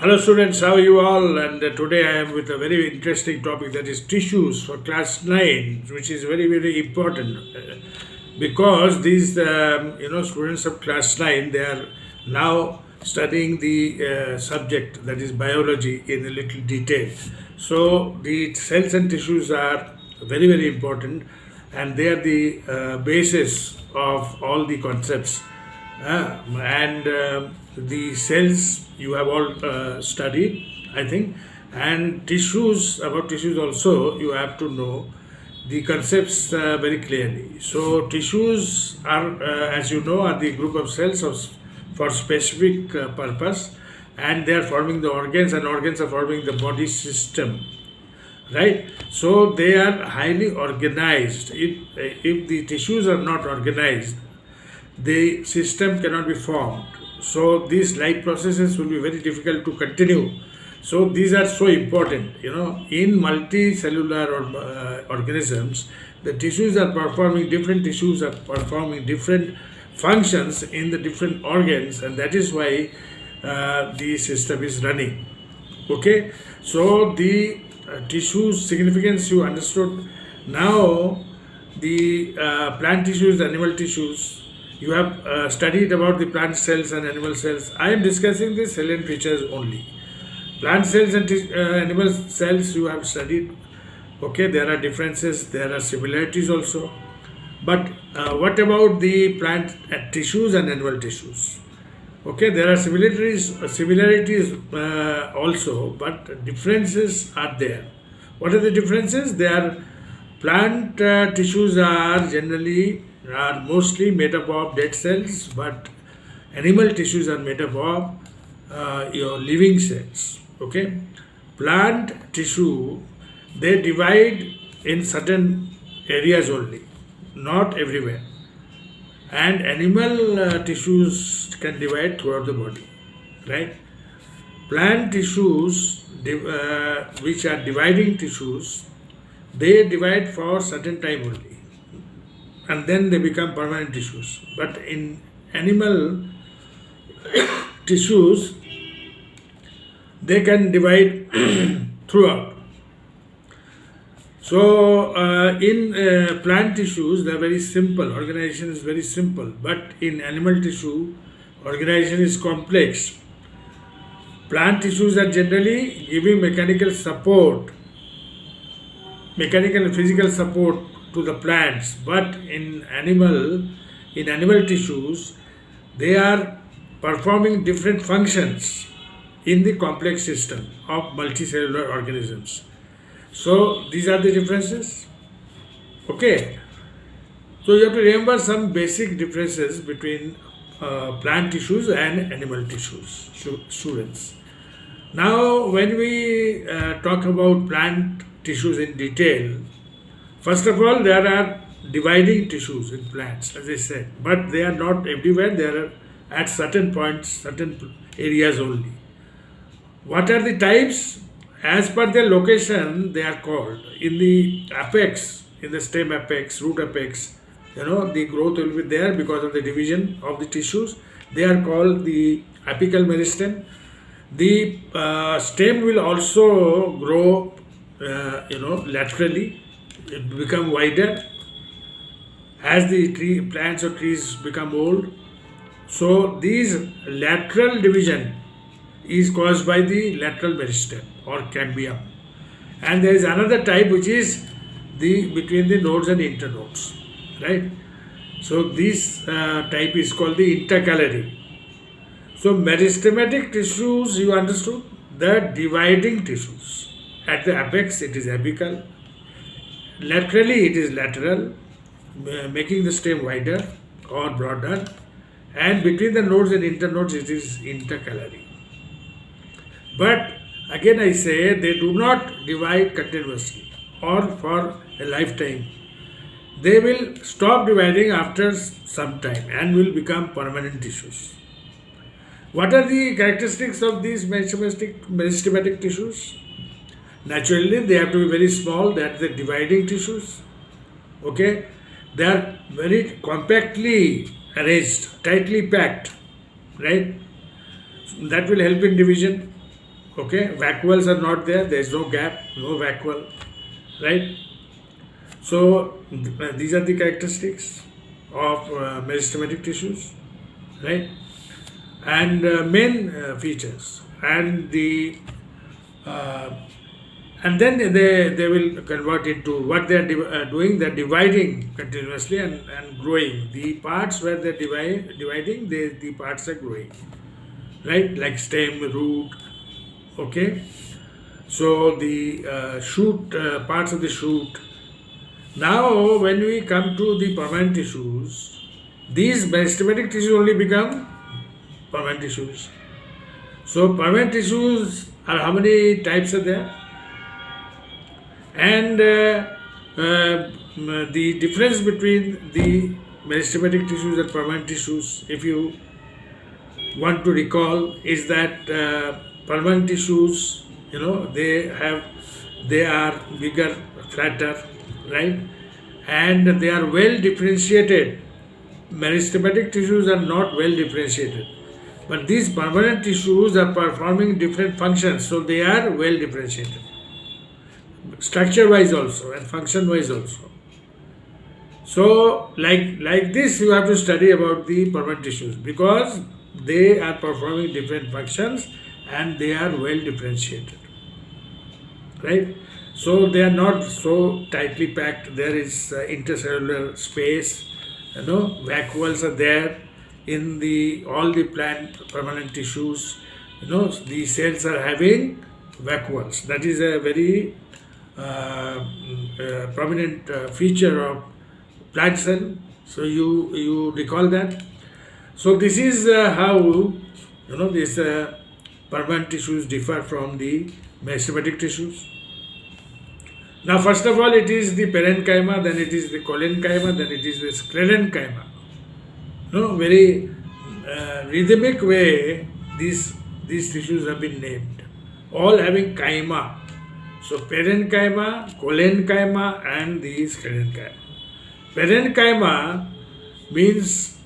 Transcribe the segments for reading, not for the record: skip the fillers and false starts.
Hello students, how are you all? And today I am with a very interesting topic, that is tissues for class 9, which is very important because these students of class 9, they are now studying the subject, that is biology, in a little detail. So the cells and tissues are very important, and they are the basis of all the concepts. And the cells you have all studied, I think, and tissues, about tissues also you have to know the concepts very clearly. So tissues are, as you know, are the group of cells for specific purpose, and they are forming the organs, and organs are forming the body system, right? So they are highly organized. If the tissues are not organized, the system cannot be formed. So these life processes will be very difficult to continue. So these are so important. In multicellular organisms, the tissues are performing, different tissues are performing different functions in the different organs, and that is why the system is running. Okay, so the tissues significance you understood. Now the plant tissues, animal tissues, you have studied about the plant cells and animal cells. I am discussing the salient features only. Plant cells and animal cells you have studied. Okay, there are differences, there are similarities also. But what about the plant tissues and animal tissues? Okay, there are similarities also, but differences are there. What are the differences? They are plant tissues are mostly made up of dead cells, but animal tissues are made up of your living cells. Okay, plant tissue, they divide in certain areas only, not everywhere, and animal tissues can divide throughout the body, right? Plant tissues, which are dividing tissues, they divide for certain time only, and then they become permanent tissues. But in animal tissues, they can divide throughout. So in plant tissues, they are very simple. Organization is very simple, but in animal tissue, organization is complex. Plant tissues are generally giving mechanical and physical support to the plants, but in animal tissues, they are performing different functions in the complex system of multicellular organisms. So these are the differences. Okay, so you have to remember some basic differences between plant tissues and animal tissues, students. Now, when we talk about plant tissues in detail, first of all, there are dividing tissues in plants, as I said, but they are not everywhere. They are at certain points, certain areas only. What are the types? As per their location, they are called. In the apex, in the stem apex, root apex, the growth will be there because of the division of the tissues. They are called the apical meristem. The stem will also grow, laterally. It become wider as the plants or trees become old. So these lateral division is caused by the lateral meristem or cambium, and there is another type which is the between the nodes and internodes, right? So this type is called the intercalary. So meristematic tissues, you understood, the dividing tissues. At the apex it is apical, laterally it is lateral, making the stem wider or broader, and between the nodes and internodes it is intercalary. But again I say, they do not divide continuously or for a lifetime. They will stop dividing after some time and will become permanent tissues. What are the characteristics of these meristematic tissues? Naturally, they have to be very small. They are the dividing tissues. Okay, they are very compactly arranged, tightly packed, right? That will help in division. Okay, vacuoles are not there. There is no gap, no vacuole, right? So these are the characteristics of meristematic tissues, right? And main features, and the uh, and then they will convert into what they are doing. They're dividing continuously and growing. The parts where they're dividing, the parts are growing, right? Like stem, root, okay. So the shoot, parts of the shoot. Now when we come to the permanent tissues, these meristematic tissues only become permanent tissues. So permanent tissues are, how many types are there? And the difference between the meristematic tissues and permanent tissues, if you want to recall, is that permanent tissues, they are bigger, flatter, right? And they are well differentiated. Meristematic tissues are not well differentiated, but these permanent tissues are performing different functions, so they are well differentiated, structure wise also and function wise also. So like this, you have to study about the permanent tissues because they are performing different functions and they are well differentiated, right? So they are not so tightly packed. There is intercellular space, vacuoles are there in the all the plant permanent tissues. The cells are having vacuoles. That is a very prominent feature of plant cell. So you recall that. So this is how these permanent tissues differ from the meristematic tissues. Now, first of all, it is the parenchyma, then it is the collenchyma, then it is the sclerenchyma. Very rhythmic way these tissues have been named, all having chyma. So parenchyma, collenchyma, and the sclerenchyma. Parenchyma means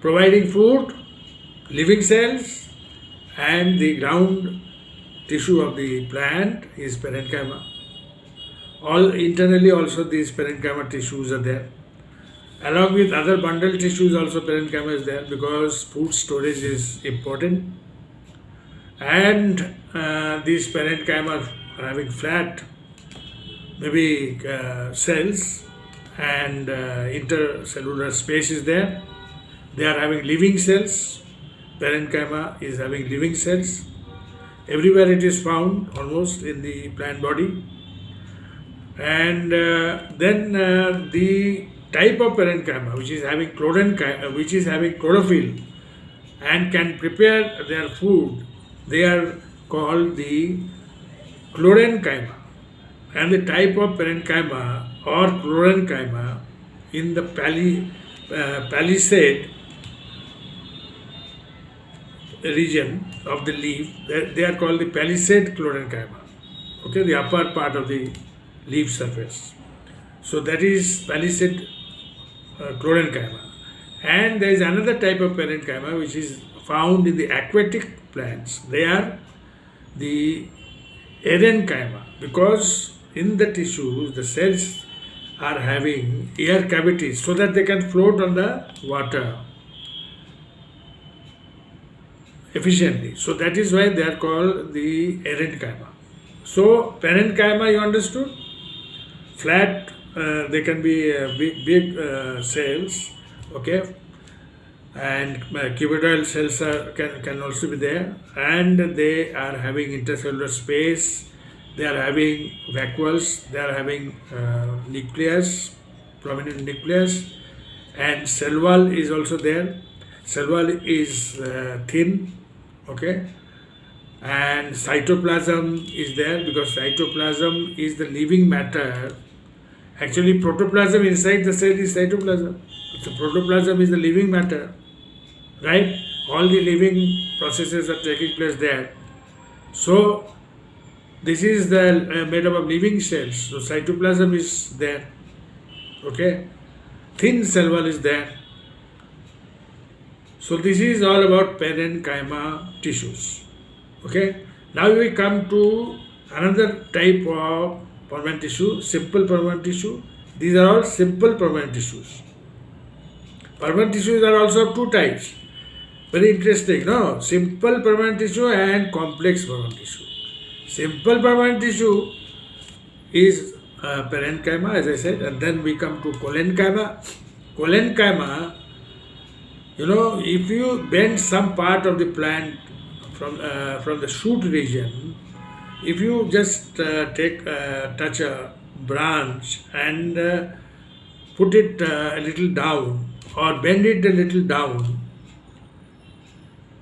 providing food, living cells, and the ground tissue of the plant is parenchyma. All internally also these parenchyma tissues are there. Along with other bundle tissues also parenchyma is there because food storage is important. And these parenchyma are having flat, maybe cells, and intercellular space is there. They are having living cells. Parenchyma is having living cells. Everywhere it is found almost in the plant body. And then the type of parenchyma which is having chlorophyll and can prepare their food, they are called the chlorenchyma. And the type of parenchyma or chlorenchyma in the palisade region of the leaf, they are called the palisade chlorenchyma. Okay, the upper part of the leaf surface. So that is palisade chlorenchyma. And there is another type of parenchyma which is found in the aquatic plants. They are the erenchyma because in the tissues the cells are having air cavities so that they can float on the water efficiently. So that is why they are called the erenchyma. So parenchyma, you understood? Flat, they can be big cells, okay, and cuboidal cells can also be there, and they are having intercellular space, they are having vacuoles, they are having nucleus, prominent nucleus, and cell wall is also there. Cell wall is thin, okay, and cytoplasm is there because cytoplasm is the living matter. Actually, protoplasm inside the cell is cytoplasm. So protoplasm is the living matter, right? All the living processes are taking place there. So this is the made up of living cells. So cytoplasm is there, okay. Thin cell wall is there. So this is all about parenchyma tissues. Okay. Now we come to another type of permanent tissue, simple permanent tissue. These are all simple permanent tissues. Permanent tissues are also of two types. Very interesting, no? Simple permanent tissue and complex permanent tissue. Simple permanent tissue is parenchyma, as I said, and then we come to collenchyma. Collenchyma, if you bend some part of the plant from the shoot region, if you just touch a branch and put it a little down or bend it a little down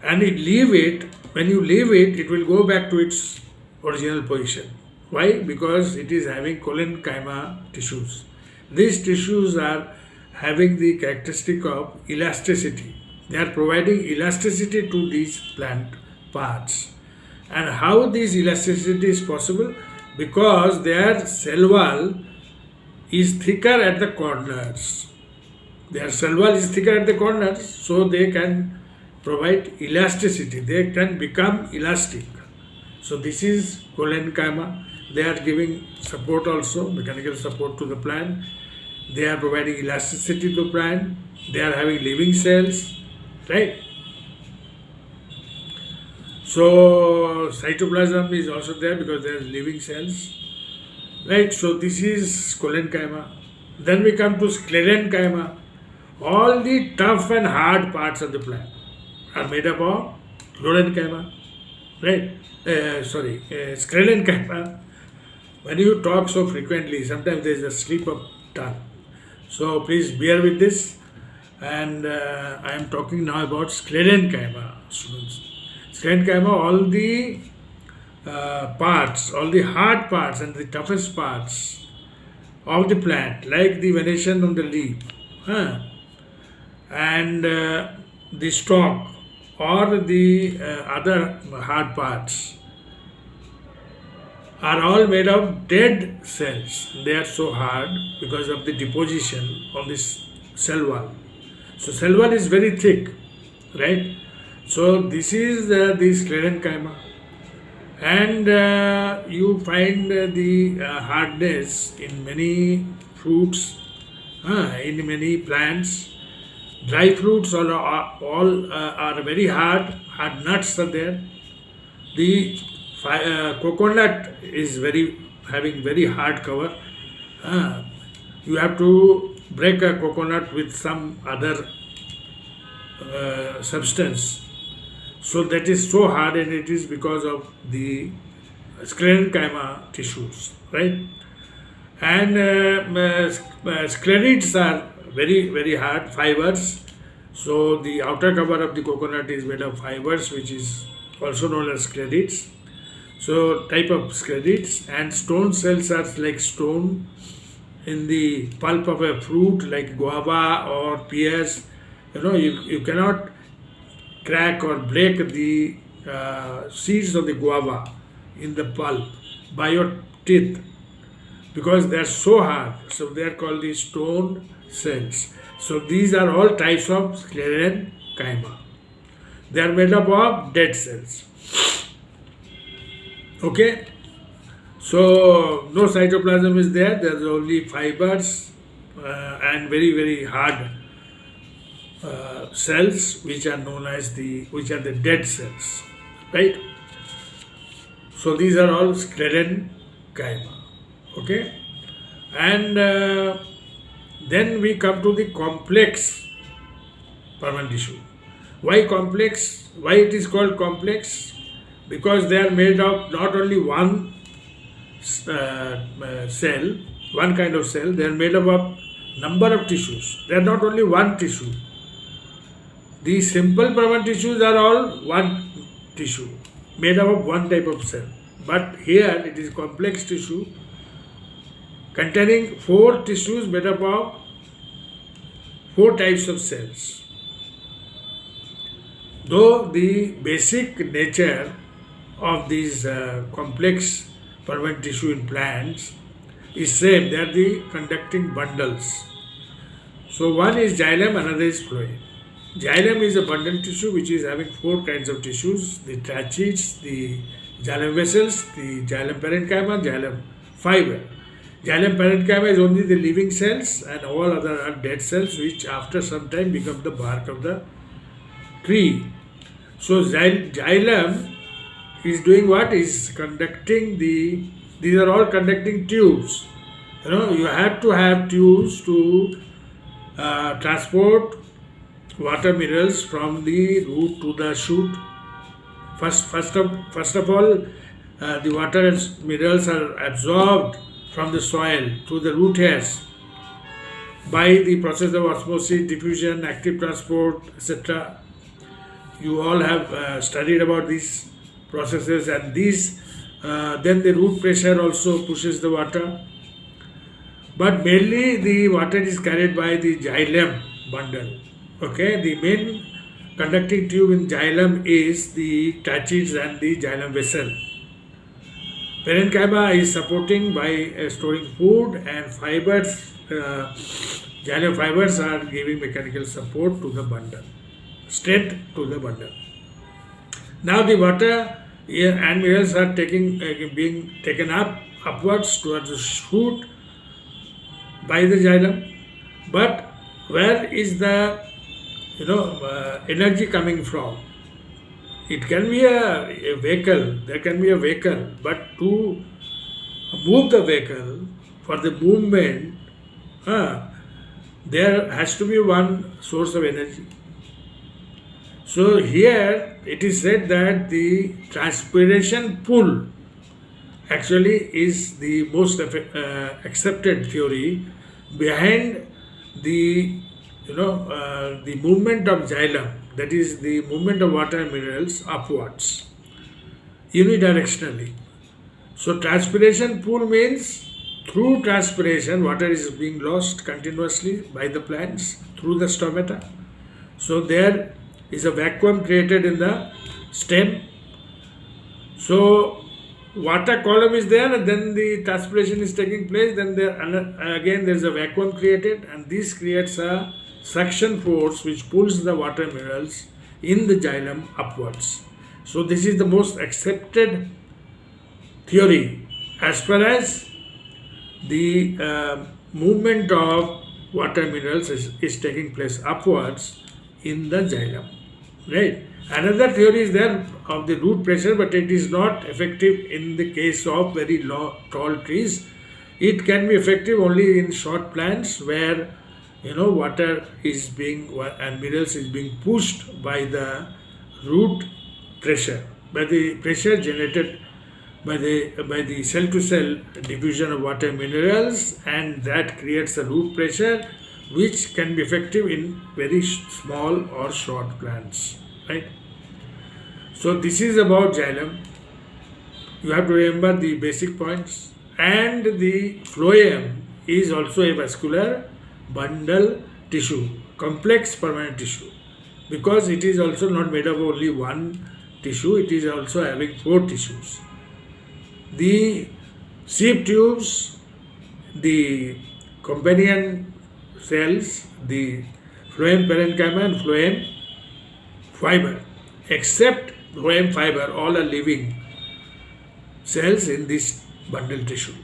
and when you leave it, it will go back to its original position. Why? Because it is having collenchyma tissues. These tissues are having the characteristic of elasticity. They are providing elasticity to these plant parts. And how this elasticity is possible? Because their cell wall is thicker at the corners. Their cell wall is thicker at the corners, so they can provide elasticity. They can become elastic. So this is collenchyma. They are giving support also, mechanical support to the plant. They are providing elasticity to the plant. They are having living cells, right? So cytoplasm is also there because there are living cells, right? So this is collenchyma. Then we come to sclerenchyma. All the tough and hard parts of the plant are made up of sclerenchyma, right? Sclerenchyma. When you talk so frequently, sometimes there is a slip of tongue. So please bear with this. And I am talking now about sclerenchyma, students. Sclerenchyma, all the parts, all the hard parts and the toughest parts of the plant, like the venation on the leaf, and the stalk or the other hard parts, are all made of dead cells. They are so hard because of the deposition of this cell wall. So cell wall is very thick, right? So this is the sclerenchyma, and you find the hardness in many fruits, in many plants. Dry fruits all are very hard. Hard nuts are there. The coconut is having very hard cover. You have to break a coconut with some other substance. So that is so hard, and it is because of the sclerenchyma tissues, right? And sclerids are very hard fibers. So the outer cover of the coconut is made of fibers, which is also known as sclerids. So type of sclerids. And stone cells are like stone in the pulp of a fruit like guava or pears. You cannot crack or break the seeds of the guava in the pulp by your teeth because they are so hard. So they are called the stone cells. So these are all types of sclerenchyma. They are made up of dead cells. Okay. So no cytoplasm is there. There is only fibers and very hard cells, which are known as the dead cells, right? So these are all sclerenchyma. Okay, and then we come to the complex permanent tissue. Why complex? Why it is called complex? Because they are made of not only one cell, one kind of cell. They are made up of number of tissues. They are not only one tissue. The simple permanent tissues are all one tissue, made up of one type of cell. But here it is complex tissue containing 4 tissues made up of 4 types of cells. Though the basic nature of these complex permanent tissue in plants is same, they are the conducting bundles. So one is xylem, another is phloem. Xylem is a bundle tissue which is having 4 kinds of tissues: the tracheids, the xylem vessels, the xylem parenchyma, xylem fiber. Xylem parenchyma is only the living cells, and all other are dead cells which after some time become the bark of the tree. So xylem is doing what? Is conducting these are all conducting tubes. You have to have tubes to transport water minerals from the root to the shoot. First of all, the water and minerals are absorbed from the soil to the root hairs by the process of osmosis, diffusion, active transport, etc. You all have studied about these processes, and these then the root pressure also pushes the water. But mainly the water is carried by the xylem bundle. Okay, the main conducting tube in xylem is the tracheids and the xylem vessel. Parenchyma is supporting by storing food, and fibers, xylem fibers are giving mechanical support to the bundle, strength to the bundle. Now the water and minerals are being taken upwards towards the shoot by the xylem. But where is the energy coming from? It can be a vehicle, there can be a vehicle, but to move the vehicle, for the movement, there has to be one source of energy. So here it is said that the transpiration pull actually is the most accepted theory behind the the movement of xylem, that is the movement of water and minerals upwards unidirectionally. So transpiration pull means through transpiration water is being lost continuously by the plants through the stomata. So there is a vacuum created in the stem. So water column is there, and then the transpiration is taking place, then again there is a vacuum created, and this creates a suction force which pulls the water minerals in the xylem upwards. So this is the most accepted theory as far as the movement of water minerals is taking place upwards in the xylem, right? Another theory is there of the root pressure, but it is not effective in the case of very tall trees. It can be effective only in short plants where water is being and minerals is being pushed by the root pressure, by the pressure generated by the cell to cell diffusion of water minerals, and that creates a root pressure which can be effective in very small or short plants, right? So this is about xylem. You have to remember the basic points. And the phloem is also a vascular bundle tissue, complex permanent tissue, because it is also not made of only one tissue, it is also having 4 tissues. The sieve tubes, the companion cells, the phloem parenchyma and phloem fiber. Except phloem fiber, all are living cells in this bundle tissue.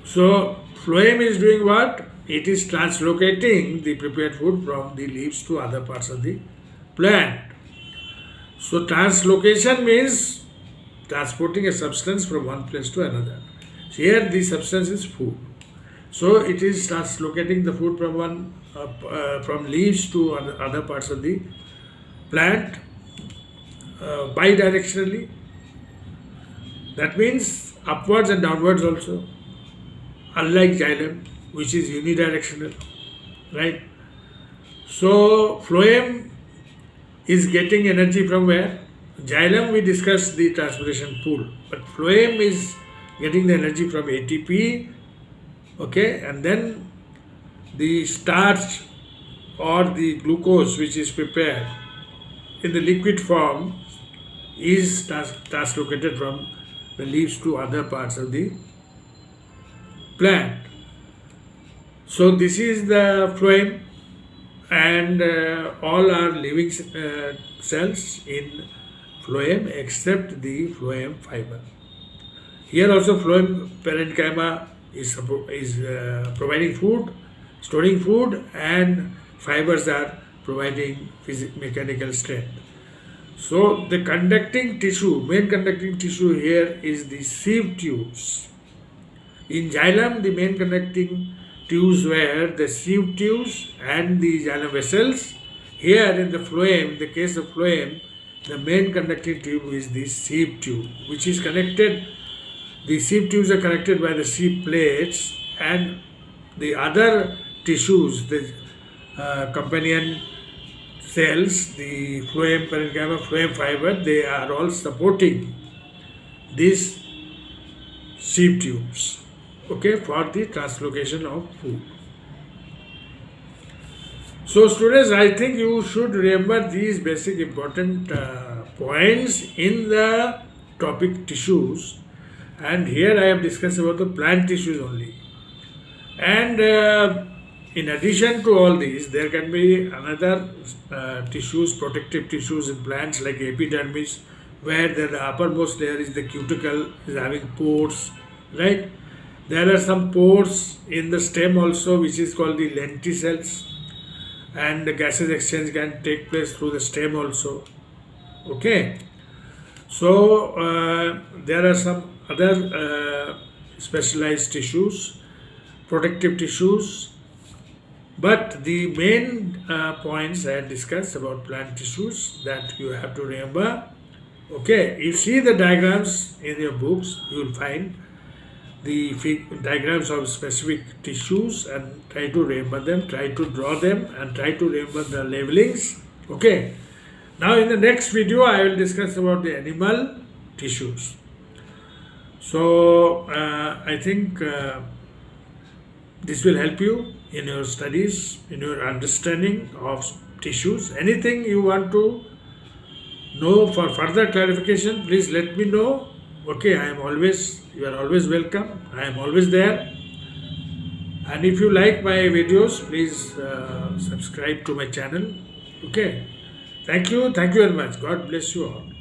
So phloem is doing what? It is translocating the prepared food from the leaves to other parts of the plant. So translocation means transporting a substance from one place to another. Here the substance is food. So it is translocating the food from from leaves to other parts of the plant bidirectionally. That means upwards and downwards also. Unlike xylem, which is unidirectional, right? So phloem is getting energy from where? Xylem we discussed the transpiration pool, but phloem is getting the energy from ATP, okay, and then the starch or the glucose which is prepared in the liquid form is translocated from the leaves to other parts of the plant. So this is the phloem, and all are living cells in phloem except the phloem fiber. Here also phloem parenchyma is providing food, storing food, and fibers are providing mechanical strength. So the conducting tissue, main conducting tissue here is the sieve tubes. In xylem, the main conducting tubes were the sieve tubes and the xylem vessels. Here in the phloem, the case of phloem, the main conducting tube is the sieve tube, which is connected. The sieve tubes are connected by the sieve plates, and the other tissues, the companion cells, the phloem parenchyma, phloem fiber, they are all supporting these sieve tubes, okay, for the translocation of food. So students, I think you should remember these basic important points in the topic tissues, and here I have discussed about the plant tissues only. And in addition to all these, there can be another tissues, protective tissues in plants like epidermis, where the uppermost layer is the cuticle, is having pores, right? There are some pores in the stem also, which is called the lenticels, and the gaseous exchange can take place through the stem also, okay? So there are some other specialized tissues, protective tissues, but the main points I had discussed about plant tissues that you have to remember. Okay, you see the diagrams in your books, you will find the diagrams of specific tissues, and try to remember them, try to draw them, and try to remember the labelings. Okay, now in the next video I will discuss about the animal tissues. So I think this will help you in your studies, in your understanding of tissues. Anything you want to know for further clarification, please let me know. Okay, you are always welcome. I am always there. And if you like my videos, please subscribe to my channel. Okay, thank you very much. God bless you all.